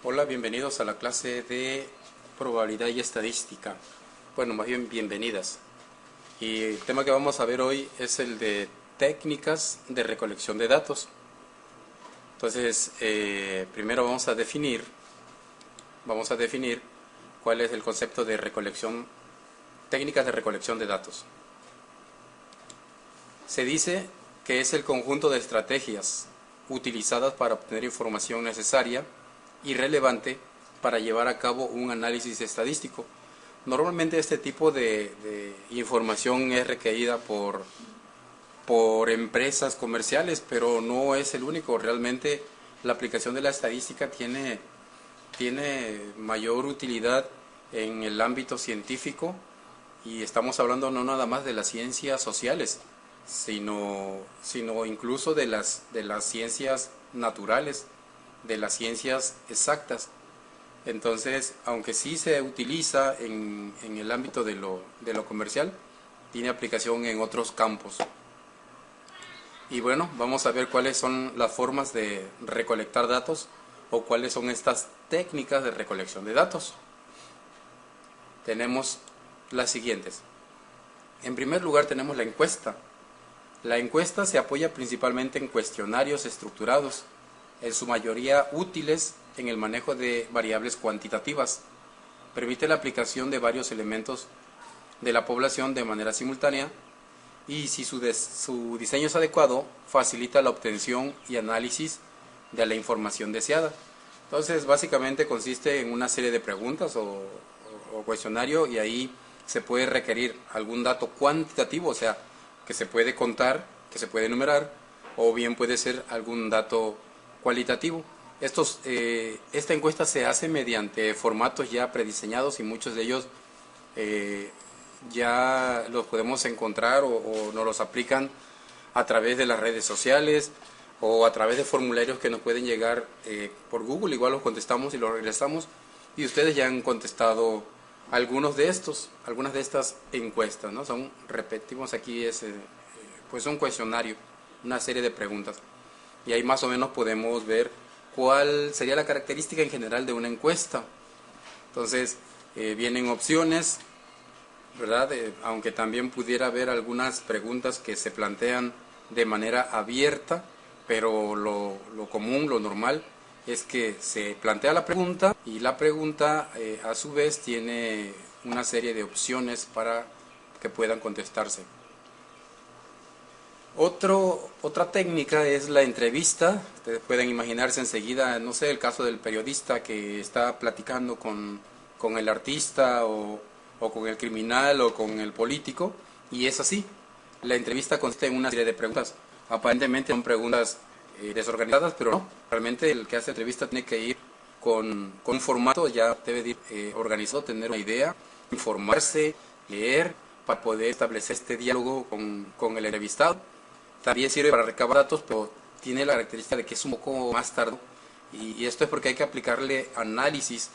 Hola, bienvenidos a la clase de probabilidad y estadística. Bueno, más bien bienvenidas. Y el tema que vamos a ver hoy es el de técnicas de recolección de datos. Entonces, primero vamos a definir cuál es el concepto de recolección, técnicas de recolección de datos. Se dice que es el conjunto de estrategias utilizadas para obtener información necesaria y relevante para llevar a cabo un análisis estadístico. Normalmente este tipo de información es requerida por empresas comerciales, pero no es el único. Realmente la aplicación de la estadística tiene mayor utilidad en el ámbito científico, y estamos hablando no nada más de las ciencias sociales, sino incluso de las ciencias naturales, de las ciencias exactas. Entonces, aunque sí se utiliza en el ámbito de lo comercial, tiene aplicación en otros campos. Y bueno, vamos a ver cuáles son las formas de recolectar datos o cuáles son estas técnicas de recolección de datos. Tenemos las siguientes. En primer lugar tenemos la encuesta. La encuesta se apoya principalmente en cuestionarios estructurados, en su mayoría útiles en el manejo de variables cuantitativas. Permite la aplicación de varios elementos de la población de manera simultánea, y si su diseño es adecuado, facilita la obtención y análisis de la información deseada. Entonces, básicamente consiste en una serie de preguntas o cuestionario, y ahí se puede requerir algún dato cuantitativo, o sea, que se puede contar, que se puede enumerar, o bien puede ser algún dato cualitativo. Esta encuesta se hace mediante formatos ya prediseñados, y muchos de ellos ya los podemos encontrar o nos los aplican a través de las redes sociales o a través de formularios que nos pueden llegar por Google. Igual los contestamos y los regresamos, y ustedes ya han contestado algunas de estas encuestas, ¿no? Repetimos aquí, pues un cuestionario, una serie de preguntas, y ahí más o menos podemos ver cuál sería la característica en general de una encuesta. Entonces, vienen opciones, ¿verdad? Aunque también pudiera haber algunas preguntas que se plantean de manera abierta, pero lo común, lo normal, es que se plantea la pregunta, y la pregunta a su vez tiene una serie de opciones para que puedan contestarse. Otra técnica es la entrevista. Ustedes pueden imaginarse enseguida, no sé, el caso del periodista que está platicando con el artista o con el criminal o con el político, y es así. La entrevista consiste en una serie de preguntas. Aparentemente son preguntas desorganizadas, pero no. Realmente el que hace entrevista tiene que ir con un formato, ya debe de ir organizado, tener una idea, informarse, leer, para poder establecer este diálogo con el entrevistado. También sirve para recabar datos, pero tiene la característica de que es un poco más tardado, y esto es porque hay que aplicarle análisis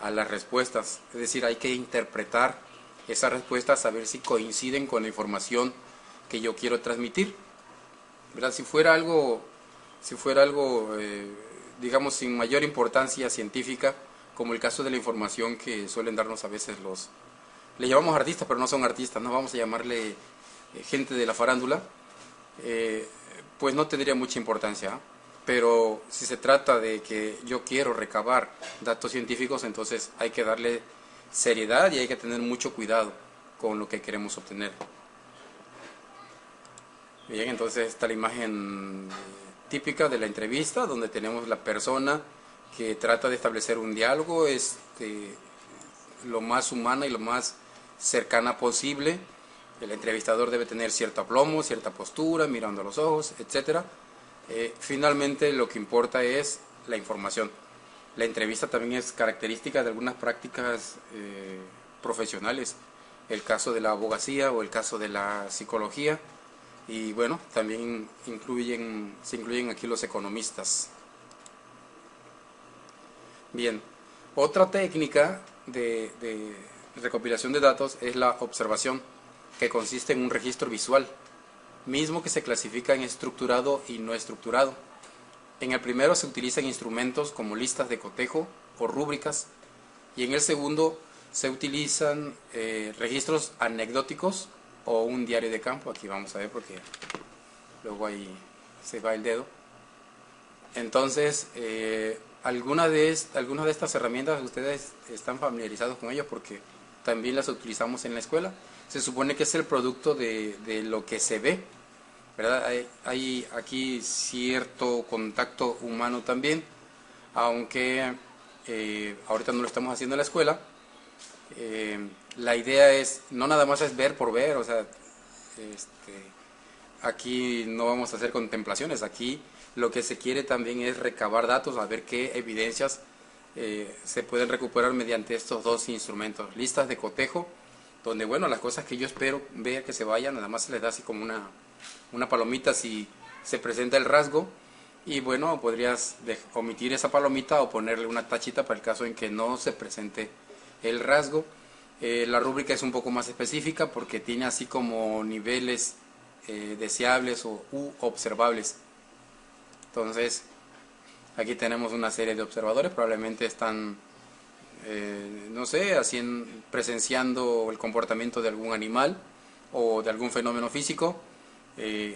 a las respuestas, es decir, hay que interpretar esas respuestas a ver si coinciden con la información que yo quiero transmitir, ¿verdad? Si fuera algo digamos, sin mayor importancia científica, como el caso de la información que suelen darnos a veces le llamamos artistas, pero no son artistas, no vamos a llamarle gente de la farándula, pues no tendría mucha importancia, ¿eh? Pero si se trata de que yo quiero recabar datos científicos, entonces hay que darle seriedad y hay que tener mucho cuidado con lo que queremos obtener. Bien, entonces está la imagen típica de la entrevista, donde tenemos la persona que trata de establecer un diálogo lo más humana y lo más cercana posible. El entrevistador debe tener cierto aplomo, cierta postura, mirando a los ojos, etc. Finalmente, lo que importa es la información. La entrevista también es característica de algunas prácticas profesionales, el caso de la abogacía o el caso de la psicología, y bueno, también se incluyen aquí los economistas. Bien, otra técnica de recopilación de datos es la observación, que consiste en un registro visual, mismo que se clasifica en estructurado y no estructurado. En el primero se utilizan instrumentos como listas de cotejo o rúbricas, y en el segundo se utilizan registros anecdóticos o un diario de campo. Aquí vamos a ver porque luego ahí se va el dedo. Entonces, algunas de estas herramientas ustedes están familiarizados con ellas porque también las utilizamos en la escuela. Se supone que es el producto de lo que se ve, ¿verdad? Hay aquí cierto contacto humano también, aunque ahorita no lo estamos haciendo en la escuela. La idea es, no nada más es ver por ver, o sea, aquí no vamos a hacer contemplaciones, aquí lo que se quiere también es recabar datos, a ver qué evidencias se pueden recuperar mediante estos dos instrumentos. Listas de cotejo, donde bueno, las cosas que yo espero ver que se vayan, nada más se les da así como una palomita si se presenta el rasgo, y bueno, podrías omitir esa palomita o ponerle una tachita para el caso en que no se presente el rasgo. La rúbrica es un poco más específica porque tiene así como niveles deseables o observables. Entonces, aquí tenemos una serie de observadores, probablemente están, no sé, presenciando el comportamiento de algún animal o de algún fenómeno físico.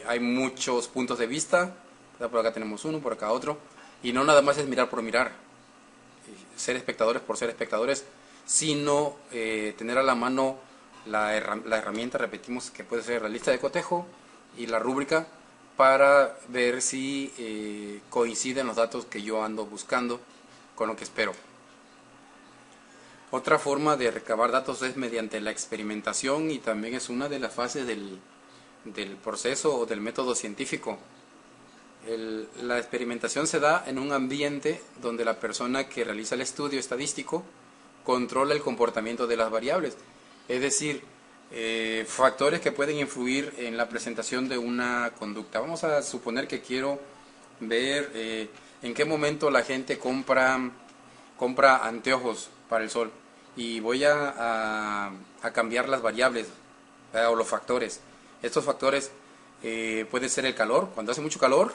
Hay muchos puntos de vista, por acá tenemos uno, por acá otro, y no nada más es mirar por mirar, ser espectadores por ser espectadores, sino tener a la mano la herramienta, repetimos, que puede ser la lista de cotejo y la rúbrica, para ver si coinciden los datos que yo ando buscando con lo que espero. Otra forma de recabar datos es mediante la experimentación, y también es una de las fases del proceso o del método científico. La experimentación se da en un ambiente donde la persona que realiza el estudio estadístico controla el comportamiento de las variables, es decir, factores que pueden influir en la presentación de una conducta. Vamos a suponer que quiero ver en qué momento la gente compra anteojos para el sol, y voy a cambiar las variables, ¿verdad? O los factores. Estos factores puede ser el calor. Cuando hace mucho calor,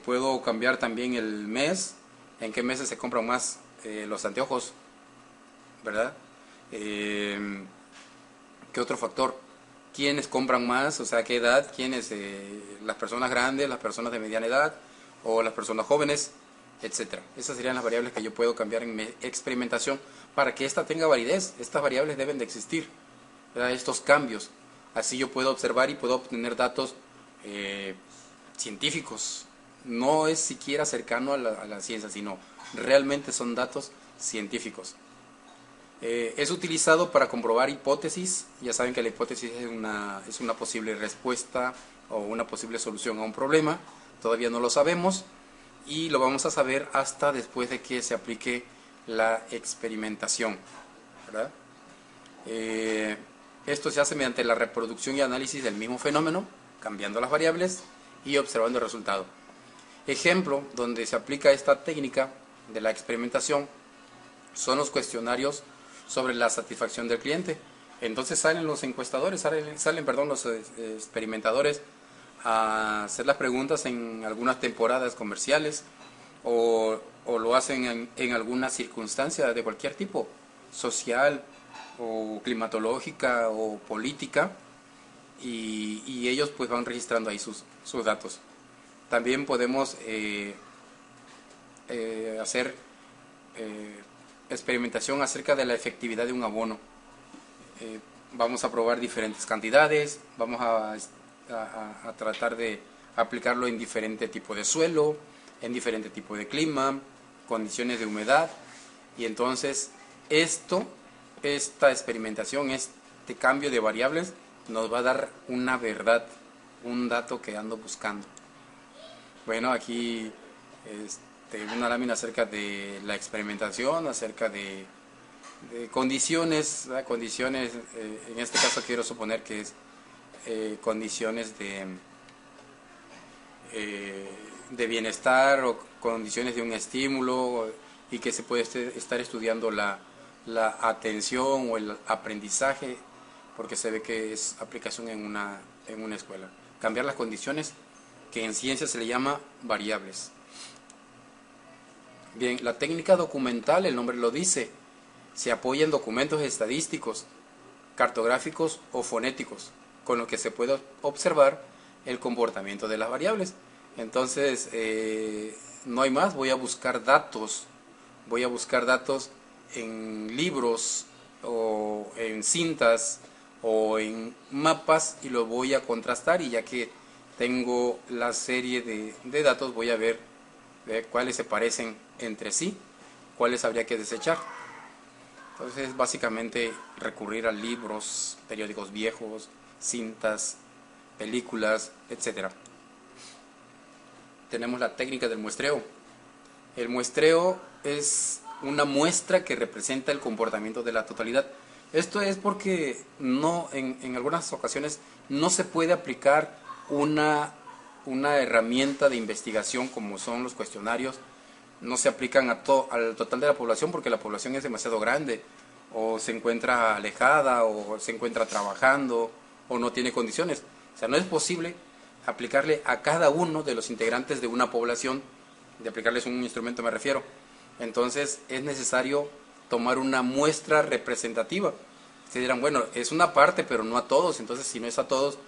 puedo cambiar también el mes, en qué meses se compran más los anteojos, ¿verdad? ¿Qué otro factor? ¿Quiénes compran más? O sea, ¿qué edad? ¿Quiénes? Las personas grandes, las personas de mediana edad o las personas jóvenes, etcétera. Esas serían las variables que yo puedo cambiar en mi experimentación para que esta tenga validez. Estas variables deben de existir, ¿verdad? Estos cambios. Así yo puedo observar y puedo obtener datos científicos. No es siquiera cercano a la ciencia, sino realmente son datos científicos. Es utilizado para comprobar hipótesis. Ya saben que la hipótesis es una posible respuesta o una posible solución a un problema. Todavía no lo sabemos y lo vamos a saber hasta después de que se aplique la experimentación, ¿verdad? Esto se hace mediante la reproducción y análisis del mismo fenómeno, cambiando las variables y observando el resultado. Ejemplo donde se aplica esta técnica de la experimentación son los cuestionarios sobre la satisfacción del cliente. Entonces salen los encuestadores, salen los experimentadores a hacer las preguntas en algunas temporadas comerciales, o lo hacen en alguna circunstancia de cualquier tipo, social o climatológica o política, y ellos pues van registrando ahí sus datos. También podemos hacer experimentación acerca de la efectividad de un abono. Vamos a probar diferentes cantidades, vamos a tratar de aplicarlo en diferente tipo de suelo, en diferente tipo de clima, condiciones de humedad, y entonces esta experimentación, este cambio de variables nos va a dar una verdad, un dato que ando buscando. Bueno, aquí una lámina acerca de la experimentación, acerca de condiciones, ¿verdad? Condiciones, en este caso quiero suponer que es condiciones de bienestar o condiciones de un estímulo, y que se puede estar estudiando la atención o el aprendizaje, porque se ve que es aplicación en una escuela. Cambiar las condiciones, que en ciencia se le llama variables. Bien, la técnica documental, el nombre lo dice, se apoya en documentos estadísticos, cartográficos o fonéticos, con lo que se puede observar el comportamiento de las variables. Entonces, no hay más, voy a buscar datos en libros o en cintas o en mapas y lo voy a contrastar, y ya que tengo la serie de datos voy a ver cuáles se parecen entre sí, cuáles habría que desechar. Entonces, básicamente recurrir a libros, periódicos viejos, cintas, películas, etcétera. Tenemos la técnica del muestreo. El muestreo es una muestra que representa el comportamiento de la totalidad. Esto es porque en algunas ocasiones no se puede aplicar una herramienta de investigación como son los cuestionarios. No se aplican al total de la población porque la población es demasiado grande, o se encuentra alejada, o se encuentra trabajando, o no tiene condiciones. O sea, no es posible aplicarle a cada uno de los integrantes de una población, de aplicarles un instrumento me refiero. Entonces es necesario tomar una muestra representativa. Se dirán, bueno, es una parte, pero no a todos. Entonces, si no es a todos,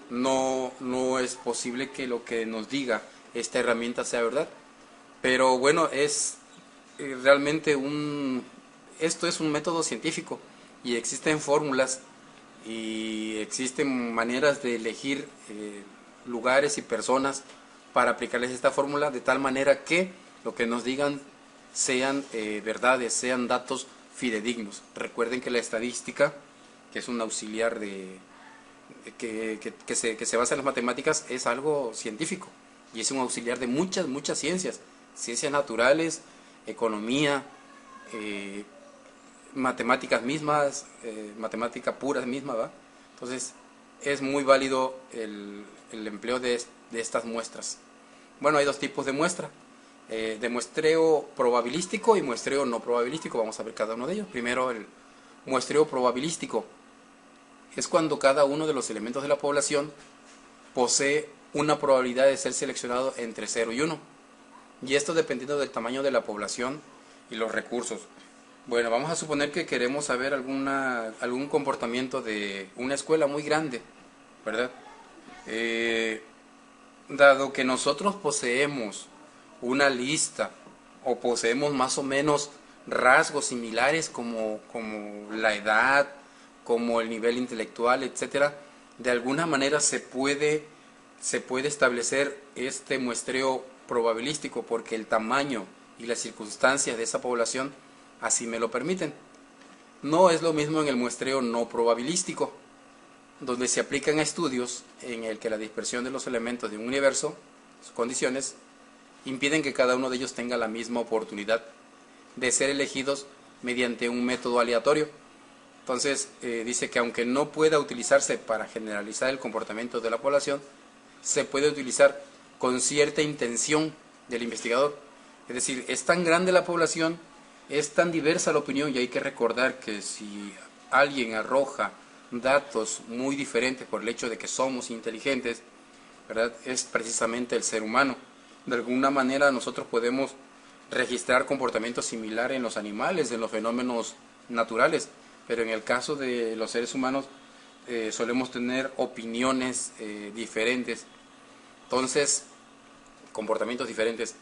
no es posible que lo que nos diga esta herramienta sea verdad. Pero bueno, es realmente esto es un método científico y existen fórmulas y existen maneras de elegir lugares y personas para aplicarles esta fórmula de tal manera que lo que nos digan sean verdades, sean datos fidedignos. Recuerden que la estadística, que es un auxiliar que se basa en las matemáticas, es algo científico y es un auxiliar de muchas ciencias naturales, economía, matemáticas mismas, matemática pura misma, ¿va? Entonces es muy válido el empleo de estas muestras. Bueno, hay dos tipos de muestra, de muestreo probabilístico y muestreo no probabilístico. Vamos a ver cada uno de ellos. Primero, el muestreo probabilístico es cuando cada uno de los elementos de la población posee una probabilidad de ser seleccionado entre 0 y 1. Y esto dependiendo del tamaño de la población y los recursos. Bueno, vamos a suponer que queremos saber algún comportamiento de una escuela muy grande, ¿verdad? Dado que nosotros poseemos una lista o poseemos más o menos rasgos similares como la edad, como el nivel intelectual, etcétera, de alguna manera se puede establecer este muestreo probabilístico porque el tamaño y las circunstancias de esa población así me lo permiten. No es lo mismo en el muestreo no probabilístico, donde se aplican estudios en el que la dispersión de los elementos de un universo, sus condiciones, impiden que cada uno de ellos tenga la misma oportunidad de ser elegidos mediante un método aleatorio. Entonces dice que aunque no pueda utilizarse para generalizar el comportamiento de la población, se puede utilizar con cierta intención del investigador. Es decir, es tan grande la población, es tan diversa la opinión, y hay que recordar que si alguien arroja datos muy diferentes por el hecho de que somos inteligentes, ¿verdad?, es precisamente el ser humano. De alguna manera nosotros podemos registrar comportamientos similares en los animales, en los fenómenos naturales, pero en el caso de los seres humanos solemos tener opiniones diferentes, entonces comportamientos diferentes.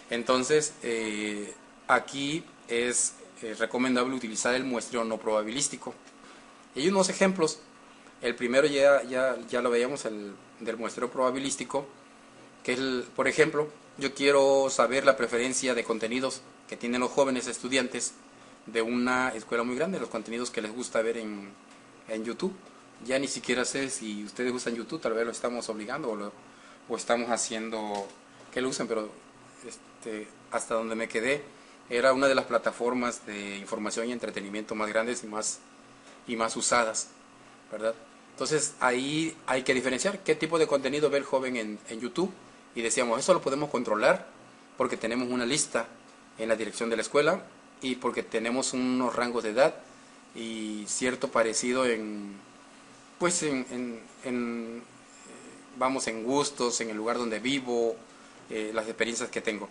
Entonces aquí es recomendable utilizar el muestreo no probabilístico. Y hay unos ejemplos. El primero ya lo veíamos, el del muestreo probabilístico, que por ejemplo, yo quiero saber la preferencia de contenidos que tienen los jóvenes estudiantes de una escuela muy grande, los contenidos que les gusta ver en YouTube. Ya ni siquiera sé si ustedes usan YouTube, tal vez lo estamos obligando o estamos haciendo que lo usen, pero hasta donde me quedé era una de las plataformas de información y entretenimiento más grandes y más usadas, ¿verdad? Entonces ahí hay que diferenciar qué tipo de contenido ve el joven en YouTube, y decíamos, eso lo podemos controlar porque tenemos una lista en la dirección de la escuela y porque tenemos unos rangos de edad y cierto parecido vamos, en gustos, en el lugar donde vivo, las experiencias que tengo.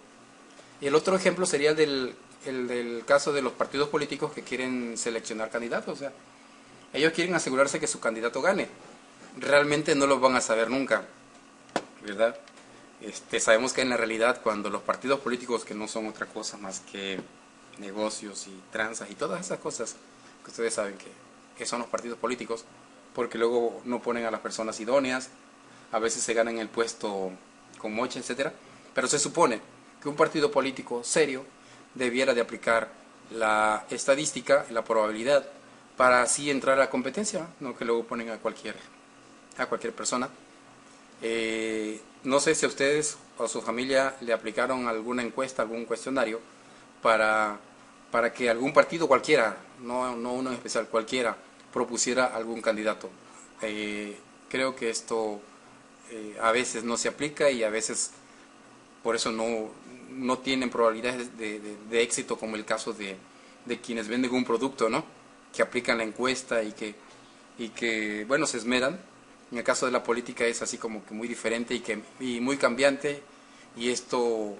Y el otro ejemplo sería el del caso de los partidos políticos que quieren seleccionar candidatos. O sea, ellos quieren asegurarse que su candidato gane. Realmente no lo van a saber nunca, ¿verdad? Sabemos que en la realidad, cuando los partidos políticos, que no son otra cosa más que negocios y tranzas y todas esas cosas que ustedes saben que son los partidos políticos, porque luego no ponen a las personas idóneas, a veces se ganan el puesto con moche, etcétera, pero se supone que un partido político serio debiera de aplicar la estadística, la probabilidad, para así entrar a la competencia, no que luego ponen a cualquier persona. No sé si a ustedes o a su familia le aplicaron alguna encuesta, algún cuestionario para que algún partido cualquiera, no uno en especial, cualquiera, propusiera algún candidato. Creo que esto a veces no se aplica y a veces por eso no tienen probabilidades de éxito, como el caso de quienes venden un producto, ¿no? Que aplican la encuesta y que bueno, se esmeran. En el caso de la política es así como que muy diferente y muy cambiante, y esto,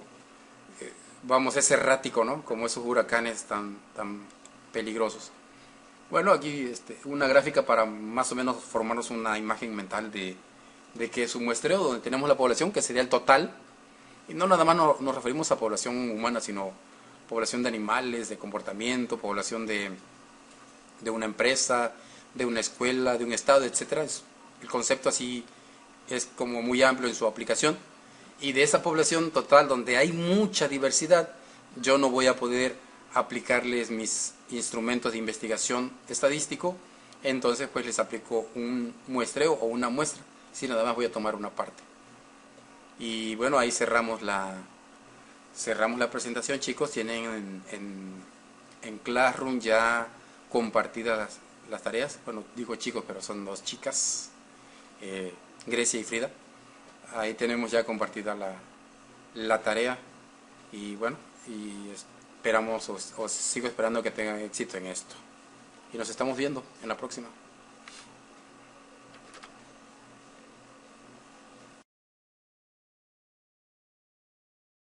vamos, es errático, ¿no? Como esos huracanes tan peligrosos. Bueno, aquí una gráfica para más o menos formarnos una imagen mental de que es un muestreo donde tenemos la población, que sería el total, y no nada más nos referimos a población humana, sino población de animales, de comportamiento, población de una empresa, de una escuela, de un estado, etcétera. El concepto así es como muy amplio en su aplicación, y de esa población total donde hay mucha diversidad, yo no voy a poder aplicarles mis instrumentos de investigación estadístico, entonces pues les aplico un muestreo o una muestra, si nada más voy a tomar una parte. Y bueno, ahí cerramos la presentación, chicos. Tienen en Classroom ya compartidas las tareas. Bueno, digo chicos, pero son dos chicas, Grecia y Frida. Ahí tenemos ya compartida la tarea. Y bueno, y esperamos, os sigo esperando que tengan éxito en esto. Y nos estamos viendo en la próxima.